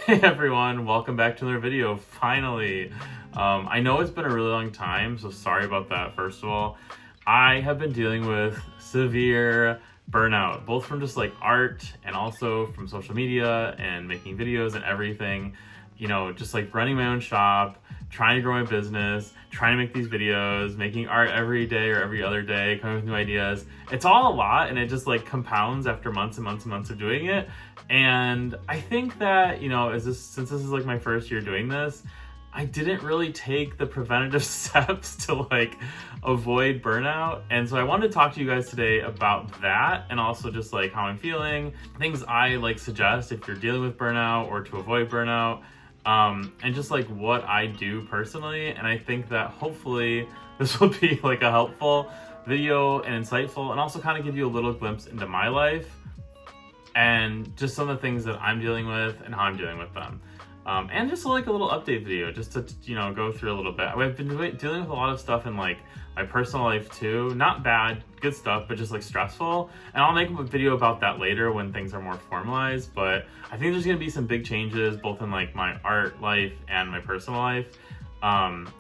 Hey everyone, welcome back to another video, finally. I know it's been a really long time, so sorry about that. First of all, I have been dealing with severe burnout, both from just like art and also from social media and making videos and everything. You know, just like running my own shop, trying to grow my business, trying to make these videos, making art every day or every other day, coming with new ideas. It's all a lot, and it just like compounds after months and months and months of doing it. And I think that, you know, since this is like my first year doing this, I didn't really take the preventative steps to like avoid burnout. And so I wanted to talk to you guys today about that, and also just like how I'm feeling, things I like suggest if you're dealing with burnout or to avoid burnout, and just like what I do personally. And I think that hopefully this will be like a helpful video and insightful, and also kind of give you a little glimpse into my life and just some of the things that I'm dealing with and how I'm dealing with them. And just like a little update video, just to, you know, go through a little bit. I've been dealing with a lot of stuff in like my personal life too. Not bad, good stuff, but just like stressful. And I'll make a video about that later when things are more formalized. But I think there's gonna be some big changes both in like my art life and my personal life.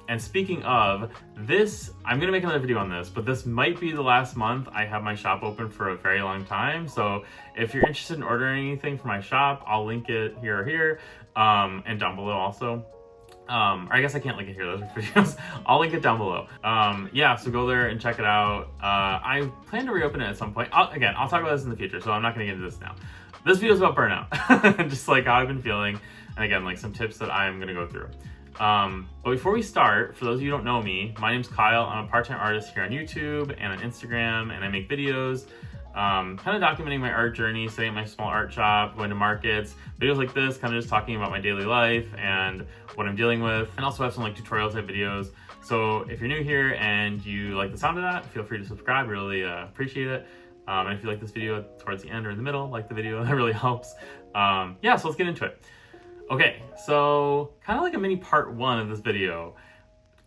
And speaking of this, I'm gonna make another video on this, but this might be the last month I have my shop open for a very long time. So if you're interested in ordering anything from my shop, I'll link it here or here, and down below also. Or I guess I can't link it here, those are videos. I'll link it down below. Yeah, so go there and check it out. I plan to reopen it at some point. I'll talk about this in the future, so I'm not gonna get into this now. This video is about burnout, just like how I've been feeling, and again, like some tips that I'm gonna go through. But before we start, for those of you who don't know me, my name's Kyle. I'm a part-time artist here on YouTube and on Instagram, and I make videos, kind of documenting my art journey, setting up my small art shop, going to markets, videos like this, kind of just talking about my daily life and what I'm dealing with, and also have some like tutorial type videos. So if you're new here and you like the sound of that, feel free to subscribe, really appreciate it. And if you like this video towards the end or in the middle, like the video, that really helps. Yeah, so let's get into it. Okay, so kind of like a mini part one of this video,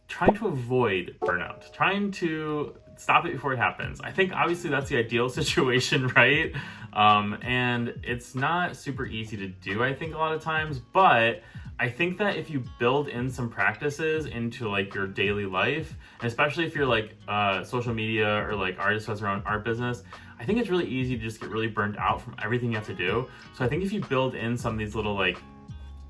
trying to avoid burnout, trying to stop it before it happens. I think obviously that's the ideal situation, right? And it's not super easy to do, I think, a lot of times, but I think that if you build in some practices into like your daily life, and especially if you're like social media or like artist who has their own art business, I think it's really easy to just get really burnt out from everything you have to do. So I think if you build in some of these little like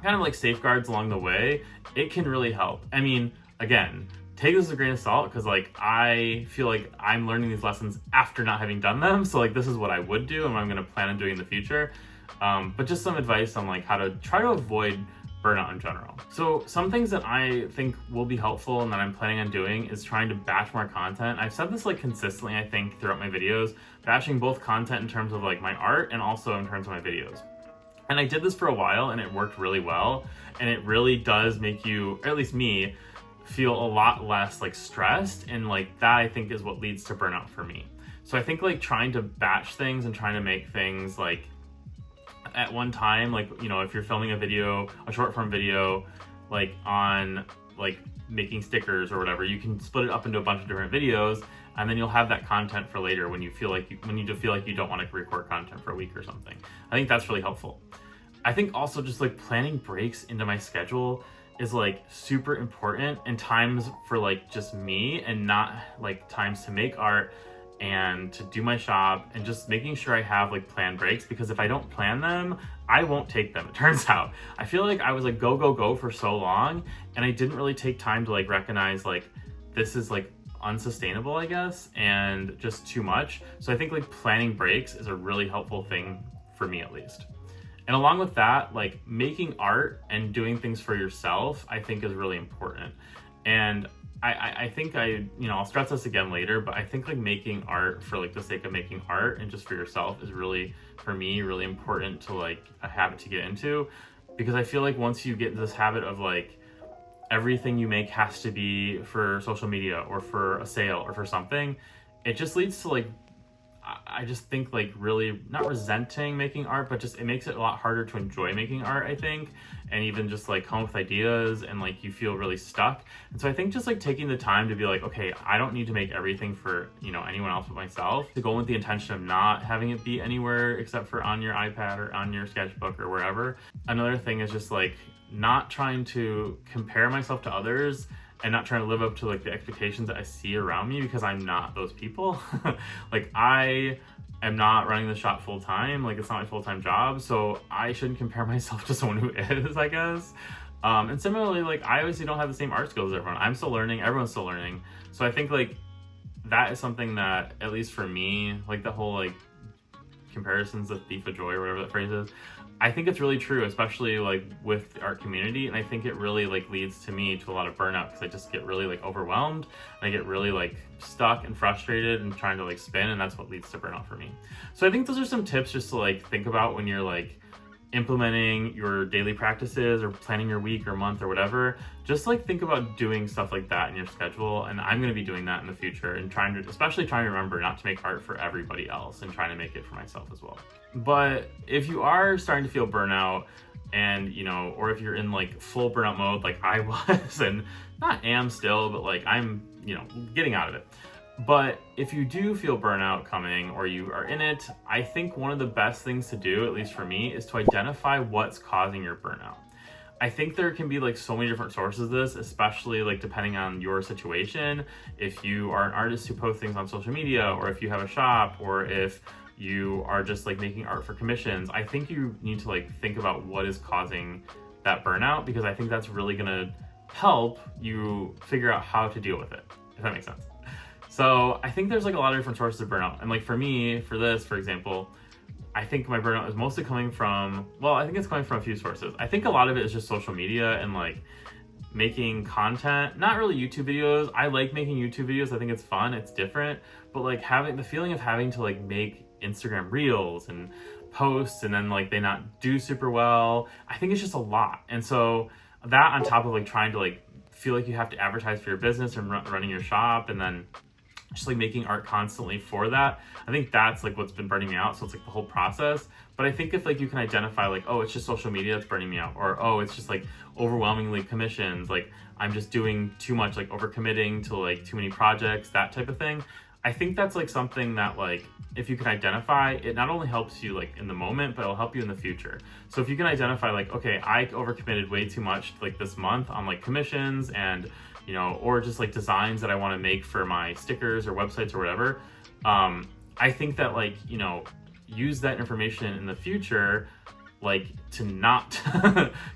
kind of like safeguards along the way, it can really help. I mean, again, take this with a grain of salt, because like I feel like I'm learning these lessons after not having done them. So like this is what I would do and what I'm gonna plan on doing in the future. But just some advice on like how to try to avoid burnout in general. So some things that I think will be helpful and that I'm planning on doing is trying to batch more content. I've said this like consistently, I think, throughout my videos, batching both content in terms of like my art and also in terms of my videos. And I did this for a while and it worked really well. And it really does make you, or at least me, feel a lot less like stressed. And like that I think is what leads to burnout for me. So I think like trying to batch things and trying to make things like at one time, like, you know, if you're filming a video, a short form video, like on like making stickers or whatever, you can split it up into a bunch of different videos, and then you'll have that content for later when you feel like you don't want to record content for a week or something. I think that's really helpful. I think also just like planning breaks into my schedule is like super important, and times for like just me and not like times to make art and to do my shop, and just making sure I have like planned breaks, because if I don't plan them, I won't take them, it turns out. I feel like I was like go for so long, and I didn't really take time to like recognize like this is like unsustainable, I guess, and just too much. So I think like planning breaks is a really helpful thing for me, at least. And along with that, like making art and doing things for yourself, I think is really important. And I think I'll stress this again later, but I think like making art for like the sake of making art and just for yourself is really, for me, really important to like a habit to get into. Because I feel like once you get into this habit of like everything you make has to be for social media or for a sale or for something, it just leads to like, I just think like really not resenting making art, but just it makes it a lot harder to enjoy making art, I think, and even just like come up with ideas, and like you feel really stuck. And so I think just like taking the time to be like, okay, I don't need to make everything for, you know, anyone else but myself, to go with the intention of not having it be anywhere except for on your iPad or on your sketchbook or wherever. Another thing is just like not trying to compare myself to others, and not trying to live up to like the expectations that I see around me, because I'm not those people. Like I am not running the shop full time, like it's not my full-time job, so I shouldn't compare myself to someone who is, I guess. And similarly, like I obviously don't have the same art skills as everyone. I'm still learning, everyone's still learning. So I think like that is something that, at least for me, like the whole like comparisons, the thief of joy or whatever that phrase is, I think it's really true, especially like with the art community. And I think it really like leads to me to a lot of burnout, because I just get really like overwhelmed, and I get really like stuck and frustrated and trying to like spin, and that's what leads to burnout for me. So I think those are some tips just to like think about when you're like implementing your daily practices or planning your week or month or whatever. Just like think about doing stuff like that in your schedule, and I'm going to be doing that in the future, and especially trying to remember not to make art for everybody else, and trying to make it for myself as well. But if you are starting to feel burnout, and you know, or if you're in like full burnout mode like I was, and not am still, but like I'm, you know, getting out of it. But if you do feel burnout coming, or you are in it, I think one of the best things to do, at least for me, is to identify what's causing your burnout. I think there can be like so many different sources of this, especially like depending on your situation. If you are an artist who posts things on social media, or if you have a shop, or if you are just like making art for commissions, I think you need to like think about what is causing that burnout, because I think that's really gonna help you figure out how to deal with it, if that makes sense. So I think there's like a lot of different sources of burnout. And like for me, for this, for example, I think my burnout is mostly coming from, well, I think it's coming from a few sources. I think a lot of it is just social media and like making content, not really YouTube videos. I like making YouTube videos. I think it's fun, it's different, but like having the feeling of having to like make Instagram reels and posts, and then like they not do super well, I think it's just a lot. And so that, on top of like trying to like feel like you have to advertise for your business and running your shop, and then just like making art constantly for that, I think that's like what's been burning me out. So it's like the whole process. But I think if like you can identify like, oh, it's just social media that's burning me out, or oh, it's just like overwhelmingly commissions, like I'm just doing too much, like overcommitting to like too many projects, that type of thing. I think that's like something that like, if you can identify, it not only helps you like in the moment, but it'll help you in the future. So if you can identify like, okay, I overcommitted way too much like this month on like commissions, and you know, or just like designs that I want to make for my stickers or websites or whatever. I think that like, you know, use that information in the future, like to not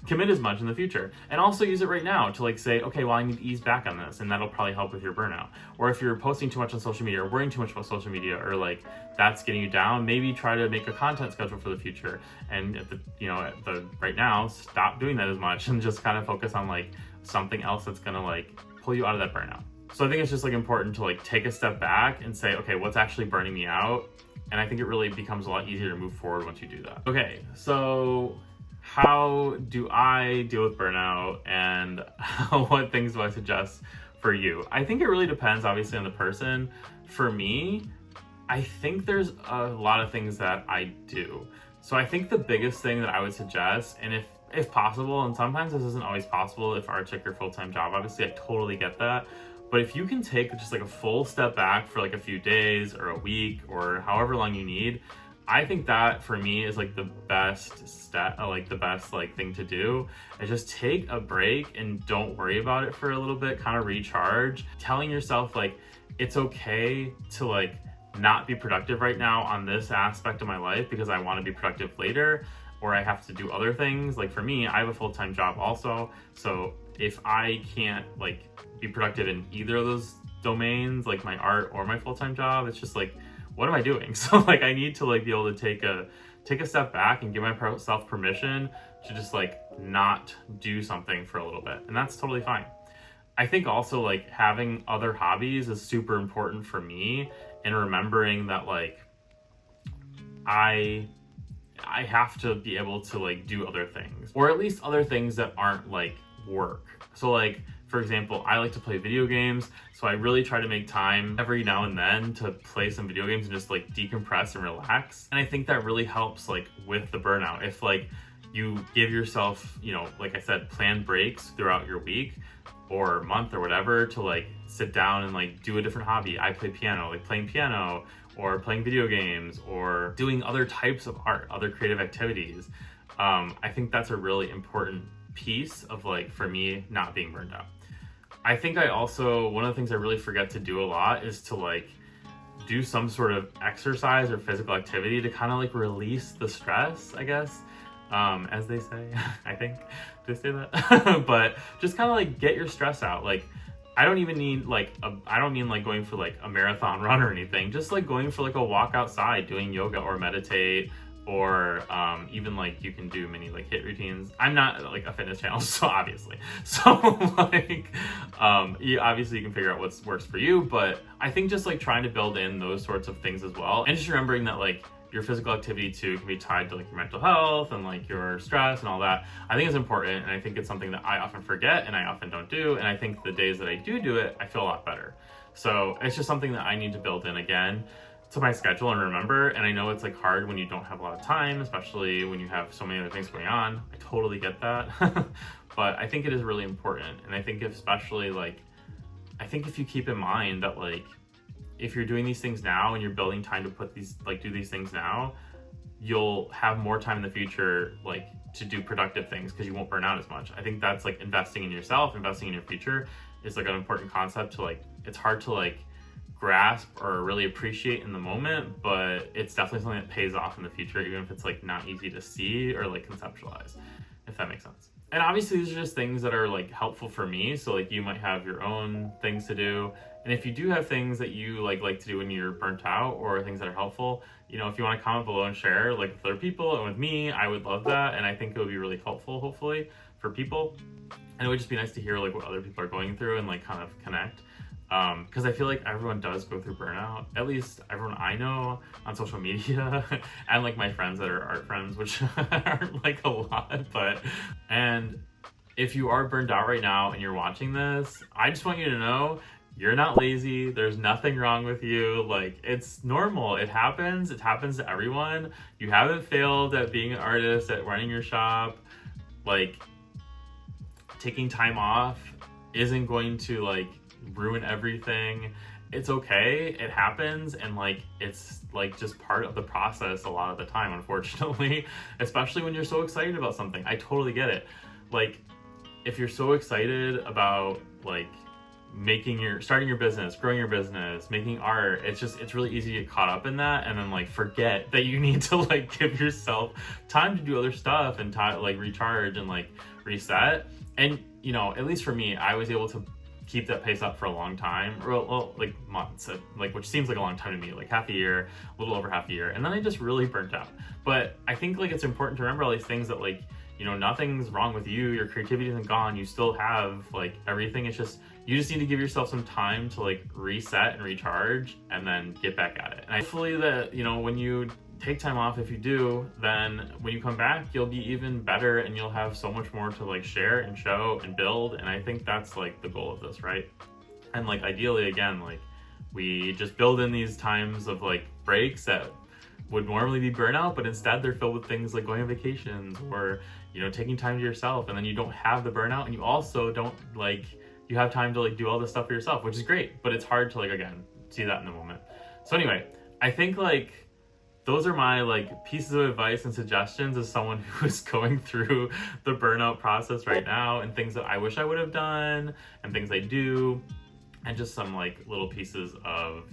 commit as much in the future, and also use it right now to like say, okay, well, I need to ease back on this, and that'll probably help with your burnout. Or if you're posting too much on social media, or worrying too much about social media, or like that's getting you down, maybe try to make a content schedule for the future, and at the, you know, at the right now, stop doing that as much, and just kind of focus on like something else that's gonna like pull you out of that burnout. So I think it's just like important to like take a step back and say, okay, what's actually burning me out? And I think it really becomes a lot easier to move forward once you do that. Okay, so how do I deal with burnout, and what things do I suggest for you? I think it really depends, obviously, on the person. For me, I think there's a lot of things that I do. So I think the biggest thing that I would suggest, and if possible, and sometimes this isn't always possible if art's like your full-time job, obviously I totally get that. But if you can take just like a full step back for like a few days or a week or however long you need, I think that for me is like the best step, like the best like thing to do, is just take a break and don't worry about it for a little bit, kind of recharge, telling yourself like it's okay to like not be productive right now on this aspect of my life because I want to be productive later, or I have to do other things. Like for me, I have a full-time job also, so if I can't like be productive in either of those domains, like my art or my full-time job, it's just like, what am I doing? So like I need to like be able to take a step back and give myself permission to just like not do something for a little bit, and that's totally fine. I think also like having other hobbies is super important for me, and remembering that like I have to be able to like do other things, or at least other things that aren't like work. So like For example, I like to play video games, so I really try to make time every now and then to play some video games and just like decompress and relax. And I think that really helps like with the burnout. If like you give yourself, you know, like I said, planned breaks throughout your week or month or whatever to like sit down and like do a different hobby. I play piano, like playing piano or playing video games or doing other types of art, other creative activities. I think that's a really important piece of like, for me, not being burned out. I think I also, one of the things I really forget to do a lot is to like do some sort of exercise or physical activity to kind of like release the stress, I guess. As they say, I think, did they say that? But just kind of like get your stress out. Like, I don't even need like, I don't mean like going for like a marathon run or anything, just like going for like a walk outside, doing yoga or meditate, or even like you can do mini like HIIT routines. I'm not like a fitness channel, so obviously. So like, obviously you can figure out what works for you, but I think just like trying to build in those sorts of things as well. And just remembering that like, your physical activity too can be tied to like your mental health and like your stress and all that. I think it's important, and I think it's something that I often forget and I often don't do. And I think the days that I do it, I feel a lot better. So it's just something that I need to build in again to my schedule and remember. And I know it's like hard when you don't have a lot of time, especially when you have so many other things going on. I totally get that. But I think it is really important. And I think especially like, I think if you keep in mind that like, if you're doing these things now and you're building time to put these, like do these things now, you'll have more time in the future, like to do productive things because you won't burn out as much. I think that's like investing in yourself, investing in your future is like an important concept to like, it's hard to like grasp or really appreciate in the moment, but it's definitely something that pays off in the future, even if it's like not easy to see or like conceptualize, if that makes sense. And obviously these are just things that are like helpful for me. So like you might have your own things to do. And if you do have things that you like to do when you're burnt out or things that are helpful, you know, if you want to comment below and share like with other people and with me, I would love that. And I think it would be really helpful, hopefully, for people. And it would just be nice to hear like what other people are going through and like kind of connect. Because I feel like everyone does go through burnout, at least everyone I know on social media and like my friends that are art friends, which aren't like a lot, and if you are burned out right now and you're watching this, I just want you to know you're not lazy. There's nothing wrong with you. Like, it's normal. It happens to everyone. You haven't failed at being an artist, at running your shop. Like, taking time off isn't going to like ruin everything. It's okay, it happens, and like it's like just part of the process a lot of the time, unfortunately, especially when you're so excited about something. I totally get it. Like, if you're so excited about like starting your business, growing your business, making art, it's really easy to get caught up in that and then like forget that you need to like give yourself time to do other stuff and like recharge and like reset. And you know, at least for me, I was able to keep that pace up for a long time, or well, like months, like, which seems like a long time to me, like half a year, a little over half a year, and then I just really burnt out. But I think like it's important to remember all these things, that like, you know, nothing's wrong with you, your creativity isn't gone, you still have like everything. It's just, you just need to give yourself some time to like reset and recharge and then get back at it. And hopefully that, you know, when you take time off, if you do, then when you come back, you'll be even better and you'll have so much more to like share and show and build. And I think that's like the goal of this, right? And like ideally, again, like we just build in these times of like breaks that would normally be burnout, but instead they're filled with things like going on vacations or, you know, taking time to yourself, and then you don't have the burnout, and you also don't like, you have time to like do all this stuff for yourself, which is great, but it's hard to like, again, see that in the moment. So anyway, I think like those are my like pieces of advice and suggestions as someone who is going through the burnout process right now, and things that I wish I would have done and things I do, and just some like little pieces of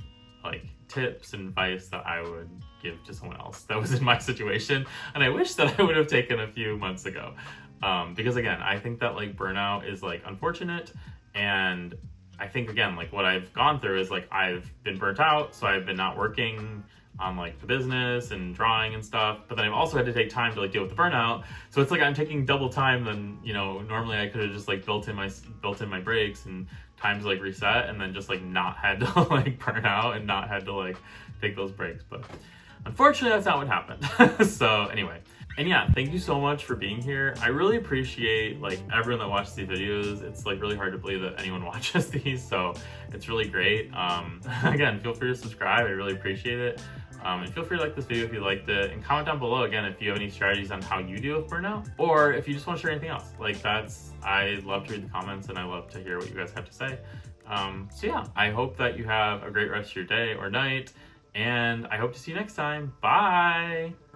like tips and advice that I would give to someone else that was in my situation, and I wish that I would have taken a few months ago. Because again, I think that like burnout is like unfortunate, and I think again, like what I've gone through is like I've been burnt out, so I've been not working on like the business and drawing and stuff, but then I've also had to take time to like deal with the burnout. So it's like I'm taking double time than, you know, normally I could have just like built in my breaks and time to like reset, and then just like not had to like burn out and not had to like take those breaks. But unfortunately, that's not what happened. So anyway, And yeah, thank you so much for being here. I really appreciate like everyone that watches these videos. It's like really hard to believe that anyone watches these, so it's really great. Again, feel free to subscribe. I really appreciate it. And feel free to like this video if you liked it, and comment down below again if you have any strategies on how you deal with burnout, or if you just want to share anything else. Like I love to read the comments and I love to hear what you guys have to say. So yeah, I hope that you have a great rest of your day or night, and I hope to see you next time. Bye!